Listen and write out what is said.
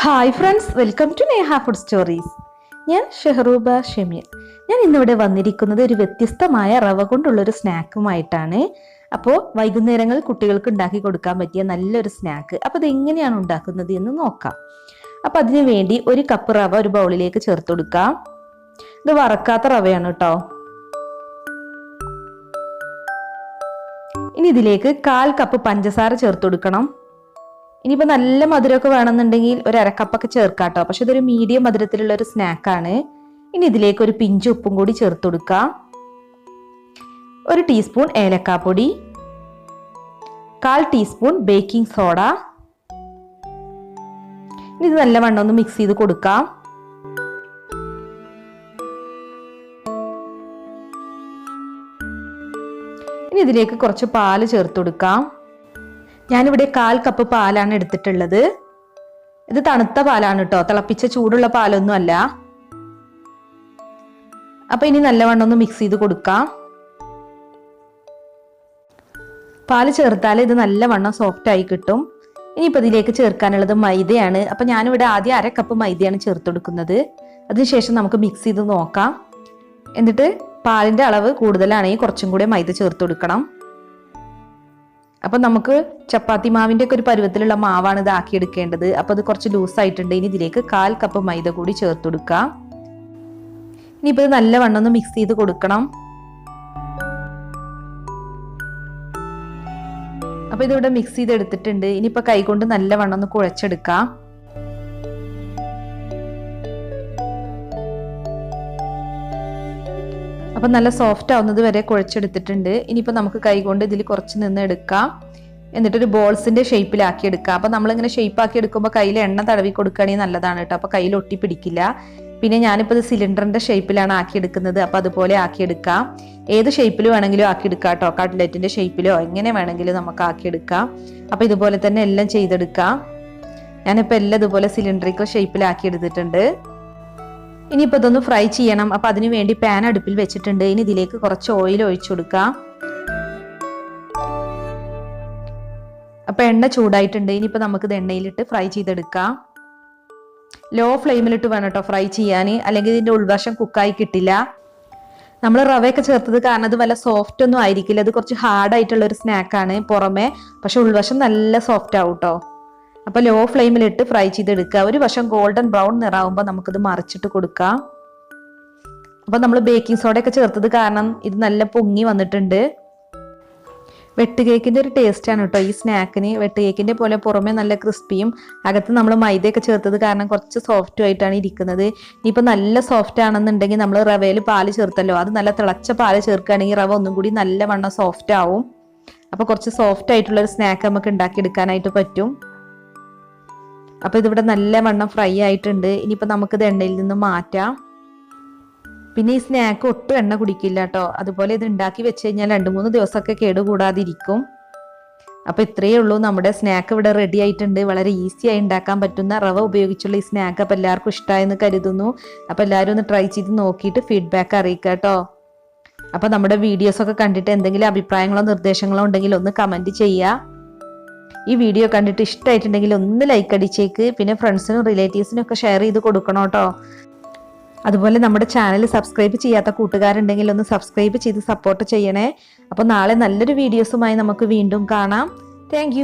Hi friends, welcome to Neha food stories. ഞാൻ ഷെഹറൂബ ഷമീർ. ഞാൻ ഇന്നിവിടെ വന്നിരിക്കുന്നത് ഒരു വ്യത്യസ്തമായ റവ കൊണ്ടുള്ളൊരു സ്നാക്കുമായിട്ടാണ്. അപ്പോൾ വൈകുന്നേരങ്ങളിൽ കുട്ടികൾക്ക് ഉണ്ടാക്കി കൊടുക്കാൻ പറ്റിയ നല്ലൊരു സ്നാക്ക്. അപ്പോൾ ഇത് എങ്ങനെയാണ് ഉണ്ടാക്കുന്നത് എന്ന് നോക്കാം. അപ്പോൾ അതിനു വേണ്ടി ഒരു കപ്പ് റവ ഒരു ബൗളിലേക്ക് ചേർത്ത് കൊടുക്കാം. ഇത് വറക്കാത്ത റവയാണ് കേട്ടോ. ഇനി ഇതിലേക്ക് 1/4 കപ്പ് പഞ്ചസാര ചേർത്ത് കൊടുക്കണം. ഇനിയിപ്പോൾ നല്ല മധുരമൊക്കെ വേണമെന്നുണ്ടെങ്കിൽ ഒരു അരക്കപ്പൊക്കെ ചേർക്കാട്ടോ. പക്ഷെ ഇതൊരു മീഡിയം മധുരത്തിലുള്ള ഒരു സ്നാക്കാണ്. ഇനി ഇതിലേക്ക് ഒരു പിഞ്ച് ഉപ്പും കൂടി ചേർത്ത് കൊടുക്കാം. 1 ടീസ്പൂൺ ഏലക്കാപ്പൊടി, 1/4 ടീസ്പൂൺ ബേക്കിംഗ് സോഡ. ഇനി ഇത് നല്ലവണ്ണം ഒന്ന് മിക്സ് ചെയ്ത് കൊടുക്കാം. ഇനി ഇതിലേക്ക് കുറച്ച് പാല് ചേർത്ത് കൊടുക്കാം. ഞാനിവിടെ 1/4 കപ്പ് പാലാണ് എടുത്തിട്ടുള്ളത്. ഇത് തണുത്ത പാലാണ് കേട്ടോ, തിളപ്പിച്ച ചൂടുള്ള പാലൊന്നും അല്ല. അപ്പൊ ഇനി നല്ലവണ്ണം ഒന്ന് മിക്സ് ചെയ്ത് കൊടുക്കാം. പാല് ചേർത്താൽ ഇത് നല്ലവണ്ണം സോഫ്റ്റ് ആയി കിട്ടും. ഇനിയിപ്പോൾ ഇതിലേക്ക് ചേർക്കാനുള്ളത് മൈദയാണ്. അപ്പൊ ഞാനിവിടെ ആദ്യം 1/2 കപ്പ് മൈദയാണ് ചേർത്ത് കൊടുക്കുന്നത്. അതിനുശേഷം നമുക്ക് മിക്സ് ചെയ്ത് നോക്കാം. എന്നിട്ട് പാലിന്റെ അളവ് കൂടുതലാണെങ്കിൽ കുറച്ചും കൂടെ മൈദ ചേർത്ത് കൊടുക്കണം. അപ്പൊ നമുക്ക് ചപ്പാത്തി മാവിന്റെ ഒക്കെ ഒരു പരുവത്തിലുള്ള മാവാണ് ഇത് ആക്കിയെടുക്കേണ്ടത്. അപ്പൊ അത് കുറച്ച് ലൂസായിട്ടുണ്ട്. ഇനി ഇതിലേക്ക് 1/4 കപ്പ് മൈദ കൂടി ചേർത്ത് കൊടുക്കാം. ഇനിയിപ്പോൾ ഇത് നല്ലവണ്ണം ഒന്ന് മിക്സ് ചെയ്ത് കൊടുക്കണം. അപ്പൊ ഇതിവിടെ മിക്സ് ചെയ്ത് എടുത്തിട്ടുണ്ട്. ഇനിയിപ്പോൾ കൈകൊണ്ട് നല്ലവണ്ണം ഒന്ന് കുഴച്ചെടുക്കാം. അപ്പൊ നല്ല സോഫ്റ്റ് ആവുന്നത് വരെ കുഴച്ചെടുത്തിട്ടുണ്ട്. ഇനിയിപ്പോൾ നമുക്ക് കൈകൊണ്ട് ഇതിൽ കുറച്ച് നിന്ന് എടുക്കാം. എന്നിട്ടൊരു ബോൾസിന്റെ ഷേപ്പിലാക്കി എടുക്കാം. അപ്പൊ നമ്മളിങ്ങനെ ഷേപ്പാക്കി എടുക്കുമ്പോൾ കയ്യിൽ എണ്ണ തടവി കൊടുക്കുകയാണെങ്കിൽ നല്ലതാണ് കേട്ടോ. അപ്പൊ കയ്യിൽ ഒട്ടി പിടിക്കില്ല. പിന്നെ ഞാനിപ്പോൾ ഇത് സിലിണ്ടറിന്റെ ഷേപ്പിലാണ് ആക്കിയെടുക്കുന്നത്. അപ്പൊ അതുപോലെ ആക്കിയെടുക്കാം. ഏത് ഷേപ്പിൽ വേണമെങ്കിലും ആക്കിയെടുക്കാം കേട്ടോ. കട്ട്ലറ്റിന്റെ ഷേപ്പിലോ എങ്ങനെ വേണമെങ്കിലും നമുക്ക് ആക്കിയെടുക്കാം. അപ്പൊ ഇതുപോലെ തന്നെ എല്ലാം ചെയ്തെടുക്കാം. ഞാനിപ്പോൾ എല്ലാം ഇതുപോലെ സിലിണ്ടറിക്കൽ ഷേപ്പിലാക്കി എടുത്തിട്ടുണ്ട്. ഇനിയിപ്പോൾ ഇതൊന്ന് ഫ്രൈ ചെയ്യണം. അപ്പൊ അതിനു വേണ്ടി പാൻ അടുപ്പിൽ വെച്ചിട്ടുണ്ട്. ഇനി ഇതിലേക്ക് കുറച്ച് ഓയിൽ ഒഴിച്ചു കൊടുക്കാം. അപ്പൊ എണ്ണ ചൂടായിട്ടുണ്ട്. ഇനിയിപ്പോൾ നമുക്ക് ഇത് എണ്ണയിലിട്ട് ഫ്രൈ ചെയ്തെടുക്കാം. ലോ ഫ്ലെയിമിലിട്ട് വേണം കേട്ടോ ഫ്രൈ ചെയ്യാൻ, അല്ലെങ്കിൽ ഇതിന്റെ ഉൾവശം കുക്കായി കിട്ടില്ല. നമ്മൾ റവയൊക്കെ ചേർത്തത് കാരണം അത് വല്ല സോഫ്റ്റ് ഒന്നും ആയിരിക്കില്ല. അത് കുറച്ച് ഹാർഡ് ആയിട്ടുള്ള ഒരു സ്നാക്കാണ് പുറമെ, പക്ഷെ ഉൾവശം നല്ല സോഫ്റ്റ് ആവും കേട്ടോ. അപ്പൊ ലോ ഫ്ലെയിമിലിട്ട് ഫ്രൈ ചെയ്തെടുക്കുക. ഒരു വശം ഗോൾഡൻ ബ്രൗൺ നിറാവുമ്പോൾ നമുക്കിത് മറിച്ചിട്ട് കൊടുക്കാം. അപ്പൊ നമ്മൾ ബേക്കിംഗ് സോഡ ഒക്കെ ചേർത്തത് കാരണം ഇത് നല്ല പൊങ്ങി വന്നിട്ടുണ്ട്. വെട്ട് കേക്കിന്റെ ഒരു ടേസ്റ്റ് ആണ് കേട്ടോ ഈ സ്നാക്കിന്. വെട്ട് കേക്കിന്റെ പോലെ പുറമെ നല്ല ക്രിസ്പിയും അകത്ത് നമ്മൾ മൈദയൊക്കെ ചേർത്തത് കാരണം കുറച്ച് സോഫ്റ്റും ആയിട്ടാണ് ഇരിക്കുന്നത്. ഇനിയിപ്പോൾ നല്ല സോഫ്റ്റ് ആണെന്നുണ്ടെങ്കിൽ നമ്മൾ റവയിൽ പാല് ചേർത്തല്ലോ, അത് നല്ല തിളച്ച പാല് ചേർക്കുകയാണെങ്കിൽ റവ ഒന്നും കൂടി നല്ലവണ്ണം സോഫ്റ്റ് ആവും. അപ്പൊ കുറച്ച് സോഫ്റ്റ് ആയിട്ടുള്ള ഒരു സ്നാക്ക് നമുക്ക് ഉണ്ടാക്കിയെടുക്കാനായിട്ട് പറ്റും. അപ്പൊ ഇതിവിടെ നല്ലവണ്ണം ഫ്രൈ ആയിട്ടുണ്ട്. ഇനിയിപ്പോൾ നമുക്കിത് എണ്ണയിൽ നിന്ന് മാറ്റാം. പിന്നെ ഈ സ്നാക്ക് ഒട്ടും എണ്ണ കുടിക്കില്ല കേട്ടോ. അതുപോലെ ഇത് ഉണ്ടാക്കി വെച്ച് കഴിഞ്ഞാൽ 2-3 ദിവസമൊക്കെ കേടുകൂടാതിരിക്കും. അപ്പൊ ഇത്രയേ ഉള്ളൂ, നമ്മുടെ സ്നാക്ക് ഇവിടെ റെഡി ആയിട്ടുണ്ട്. വളരെ ഈസി ആയി ഉണ്ടാക്കാൻ പറ്റുന്ന റവ ഉപയോഗിച്ചുള്ള ഈ സ്നാക്ക് അപ്പൊ എല്ലാവർക്കും ഇഷ്ടമായെന്ന് കരുതുന്നു. അപ്പൊ എല്ലാവരും ഒന്ന് ട്രൈ ചെയ്ത് നോക്കിയിട്ട് ഫീഡ്ബാക്ക് അറിയിക്കുക കേട്ടോ. അപ്പൊ നമ്മുടെ വീഡിയോസ് ഒക്കെ കണ്ടിട്ട് എന്തെങ്കിലും അഭിപ്രായങ്ങളോ നിർദ്ദേശങ്ങളോ ഉണ്ടെങ്കിൽ ഒന്ന് കമന്റ് ചെയ്യുക. ഈ വീഡിയോ കണ്ടിട്ട് ഇഷ്ടമായിട്ടുണ്ടെങ്കിൽ ഒന്ന് ലൈക്ക് അടിച്ചേക്ക്. പിന്നെ ഫ്രണ്ട്സിനും റിലേറ്റീവ്സിനും ഒക്കെ ഷെയർ ചെയ്ത് കൊടുക്കണം കേട്ടോ. അതുപോലെ നമ്മുടെ ചാനൽ സബ്സ്ക്രൈബ് ചെയ്യാത്ത കൂട്ടുകാരുണ്ടെങ്കിൽ ഒന്ന് സബ്സ്ക്രൈബ് ചെയ്ത് സപ്പോർട്ട് ചെയ്യണേ. അപ്പോൾ നാളെ നല്ലൊരു വീഡിയോസുമായി നമുക്ക് വീണ്ടും കാണാം. താങ്ക്